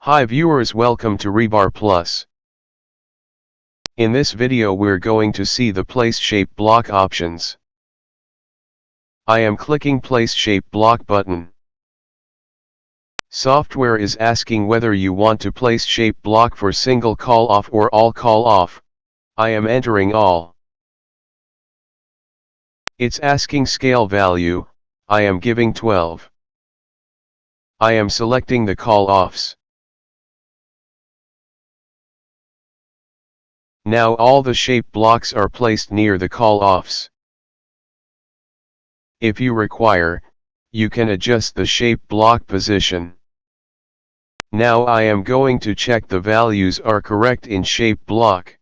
Hi viewers, welcome to RebarPlus. In this video we're going to see the Place Shape Block options. I am clicking Place Shape Block button. Software is asking whether you want to place shape block for single call off or all call off. I am entering all. It's asking scale value, I am giving 12. I am selecting the call offs. Now all the shape blocks are placed near the call-offs. If you require, you can adjust the shape block position. Now I am going to check the values are correct in shape block.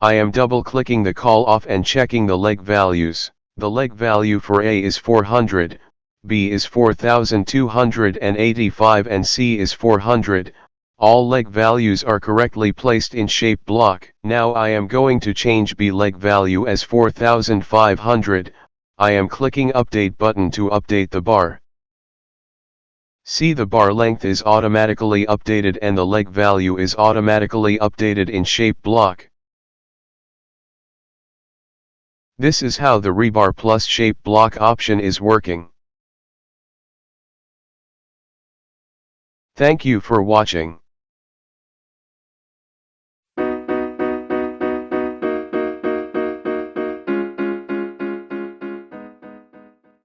I am double-clicking the call-off and checking the leg values. The leg value for A is 400, B is 4285 and C is 400. All leg values are correctly placed in shape block. Now I am going to change B leg value as 4500. I am clicking update button to update the bar. See, the bar length is automatically updated and the leg value is automatically updated in shape block. This is how the RebarPlus shape block option is working. Thank you for watching.